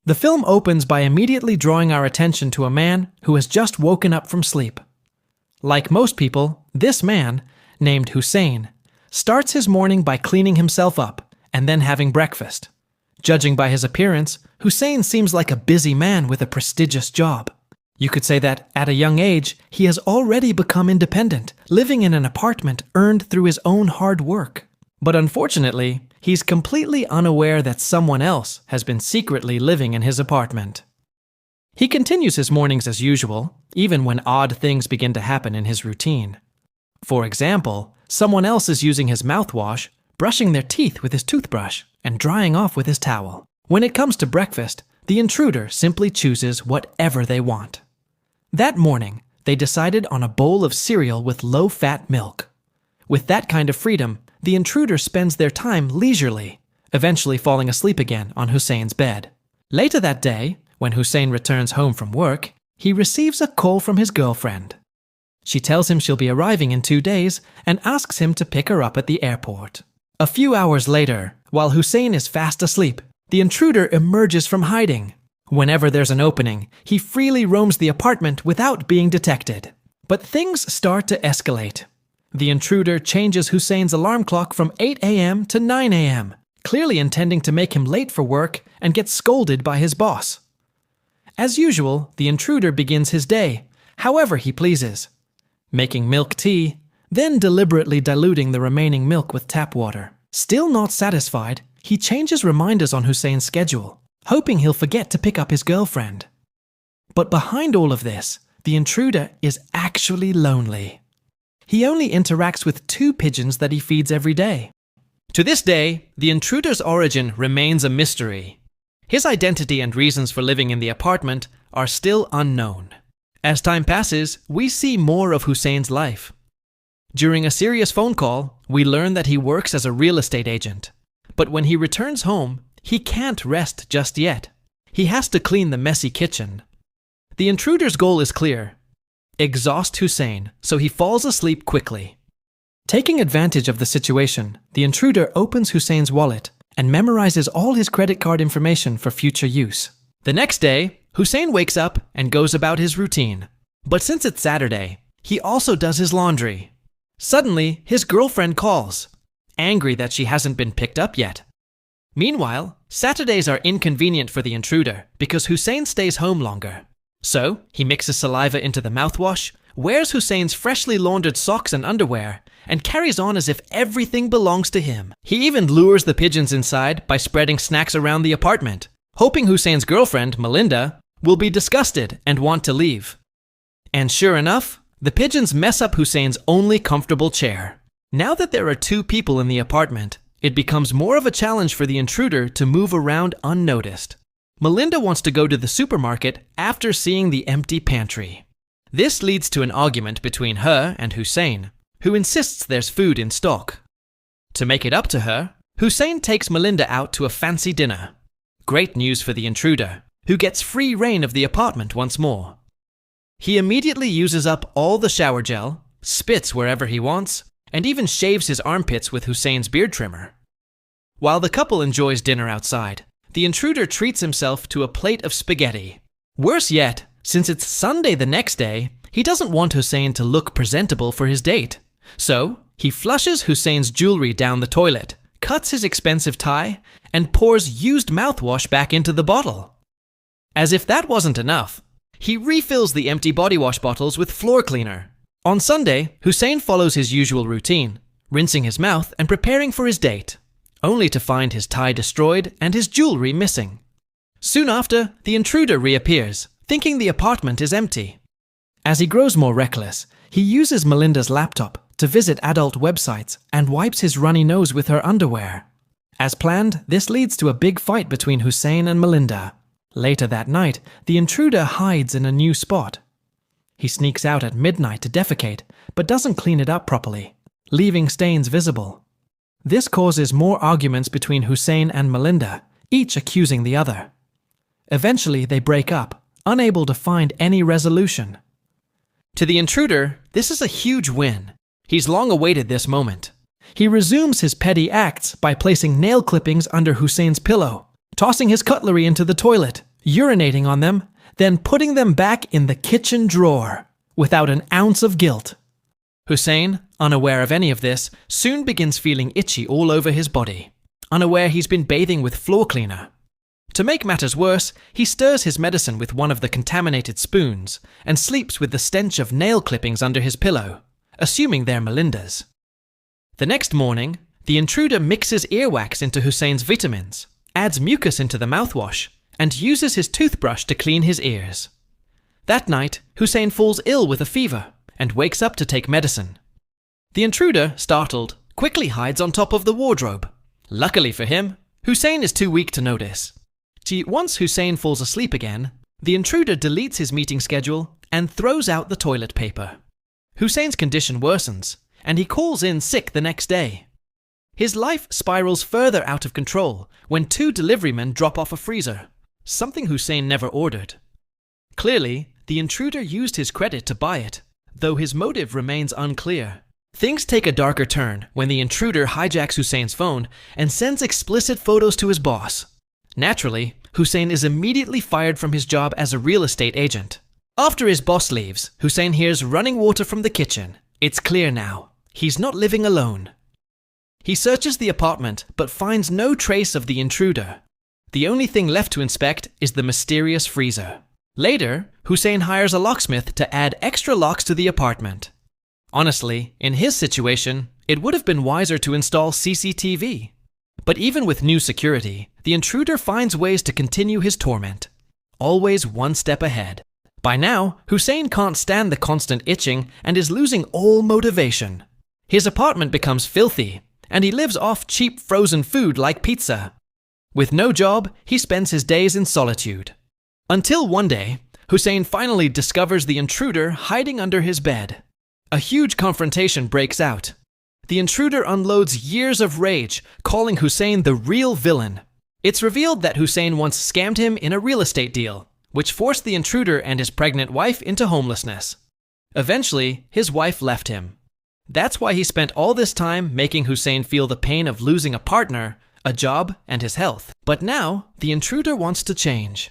The film opens by immediately drawing our attention to a man who has just woken up from sleep. Like most people, this man, named Hussein, starts his morning by cleaning himself up and then having breakfast. Judging by his appearance, Hussein seems like a busy man with a prestigious job. You could say that, at a young age, he has already become independent, living in an apartment earned through his own hard work. But unfortunately, he's completely unaware that someone else has been secretly living in his apartment. He continues his mornings as usual, even when odd things begin to happen in his routine. For example, someone else is using his mouthwash, brushing their teeth with his toothbrush, and drying off with his towel. When it comes to breakfast, the intruder simply chooses whatever they want. That morning, they decided on a bowl of cereal with low-fat milk. With that kind of freedom, the intruder spends their time leisurely, eventually falling asleep again on Hussein's bed. Later that day, when Hussein returns home from work, he receives a call from his girlfriend. She tells him she'll be arriving in 2 days and asks him to pick her up at the airport. A few hours later, while Hussein is fast asleep, the intruder emerges from hiding. Whenever there's an opening, he freely roams the apartment without being detected. But things start to escalate. The intruder changes Hussein's alarm clock from 8 a.m. to 9 a.m., clearly intending to make him late for work and get scolded by his boss. As usual, the intruder begins his day, however he pleases, making milk tea, then deliberately diluting the remaining milk with tap water. Still not satisfied, he changes reminders on Hussein's schedule, hoping he'll forget to pick up his girlfriend. But behind all of this, the intruder is actually lonely. He only interacts with 2 pigeons that he feeds every day. To this day, the intruder's origin remains a mystery. His identity and reasons for living in the apartment are still unknown. As time passes, we see more of Hussein's life. During a serious phone call, we learn that he works as a real estate agent. But when he returns home, he can't rest just yet. He has to clean the messy kitchen. The intruder's goal is clear: exhaust Hussein so he falls asleep quickly. Taking advantage of the situation, the intruder opens Hussein's wallet and memorizes all his credit card information for future use. The next day, Hussein wakes up and goes about his routine. But since it's Saturday, he also does his laundry. Suddenly, his girlfriend calls, angry that she hasn't been picked up yet. Meanwhile, Saturdays are inconvenient for the intruder because Hussein stays home longer. So, he mixes saliva into the mouthwash, wears Hussein's freshly laundered socks and underwear, and carries on as if everything belongs to him. He even lures the pigeons inside by spreading snacks around the apartment, hoping Hussein's girlfriend, Melinda, will be disgusted and want to leave. And sure enough, the pigeons mess up Hussein's only comfortable chair. Now that there are 2 people in the apartment, it becomes more of a challenge for the intruder to move around unnoticed. Melinda wants to go to the supermarket after seeing the empty pantry. This leads to an argument between her and Hussein, who insists there's food in stock. To make it up to her, Hussein takes Melinda out to a fancy dinner. Great news for the intruder, who gets free reign of the apartment once more. He immediately uses up all the shower gel, spits wherever he wants, and even shaves his armpits with Hussein's beard trimmer. While the couple enjoys dinner outside, the intruder treats himself to a plate of spaghetti. Worse yet, since it's Sunday the next day, he doesn't want Hussein to look presentable for his date. So, he flushes Hussein's jewelry down the toilet, cuts his expensive tie, and pours used mouthwash back into the bottle. As if that wasn't enough, he refills the empty body wash bottles with floor cleaner. On Sunday, Hussein follows his usual routine, rinsing his mouth and preparing for his date, only to find his tie destroyed and his jewelry missing. Soon after, the intruder reappears, thinking the apartment is empty. As he grows more reckless, he uses Melinda's laptop to visit adult websites and wipes his runny nose with her underwear. As planned, this leads to a big fight between Hussein and Melinda. Later that night, the intruder hides in a new spot. He sneaks out at midnight to defecate, but doesn't clean it up properly, leaving stains visible. This causes more arguments between Hussein and Melinda, each accusing the other. Eventually, they break up, unable to find any resolution. To the intruder, this is a huge win. He's long awaited this moment. He resumes his petty acts by placing nail clippings under Hussein's pillow, tossing his cutlery into the toilet, urinating on them, then putting them back in the kitchen drawer without an ounce of guilt. Hussein, unaware of any of this, soon begins feeling itchy all over his body, unaware he's been bathing with floor cleaner. To make matters worse, he stirs his medicine with one of the contaminated spoons and sleeps with the stench of nail clippings under his pillow, assuming they're Melinda's. The next morning, the intruder mixes earwax into Hussein's vitamins, adds mucus into the mouthwash, and uses his toothbrush to clean his ears. That night, Hussein falls ill with a fever and wakes up to take medicine. The intruder, startled, quickly hides on top of the wardrobe. Luckily for him, Hussein is too weak to notice. Once Hussein falls asleep again, the intruder deletes his meeting schedule and throws out the toilet paper. Hussein's condition worsens, and he calls in sick the next day. His life spirals further out of control when 2 deliverymen drop off a freezer, something Hussein never ordered. Clearly, the intruder used his credit to buy it, though his motive remains unclear. Things take a darker turn when the intruder hijacks Hussein's phone and sends explicit photos to his boss. Naturally, Hussein is immediately fired from his job as a real estate agent. After his boss leaves, Hussein hears running water from the kitchen. It's clear now. He's not living alone. He searches the apartment but finds no trace of the intruder. The only thing left to inspect is the mysterious freezer. Later, Hussein hires a locksmith to add extra locks to the apartment. Honestly, in his situation, it would have been wiser to install CCTV. But even with new security, the intruder finds ways to continue his torment. Always one step ahead. By now, Hussein can't stand the constant itching and is losing all motivation. His apartment becomes filthy, and he lives off cheap frozen food like pizza. With no job, he spends his days in solitude. Until one day, Hussein finally discovers the intruder hiding under his bed. A huge confrontation breaks out. The intruder unloads years of rage, calling Hussein the real villain. It's revealed that Hussein once scammed him in a real estate deal, which forced the intruder and his pregnant wife into homelessness. Eventually, his wife left him. That's why he spent all this time making Hussein feel the pain of losing a partner, a job, and his health. But now, the intruder wants to change.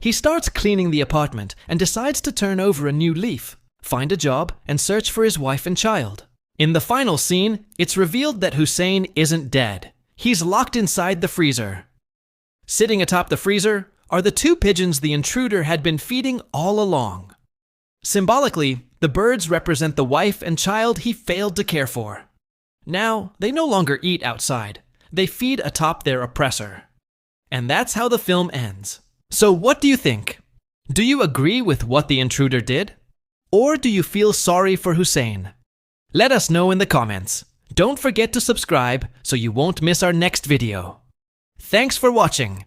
He starts cleaning the apartment and decides to turn over a new leaf, find a job, and search for his wife and child. In the final scene, it's revealed that Hussein isn't dead. He's locked inside the freezer. Sitting atop the freezer are the 2 pigeons the intruder had been feeding all along. Symbolically, the birds represent the wife and child he failed to care for. Now, they no longer eat outside. They feed atop their oppressor. And that's how the film ends. So what do you think? Do you agree with what the intruder did? Or do you feel sorry for Hussein? Let us know in the comments. Don't forget to subscribe so you won't miss our next video. Thanks for watching.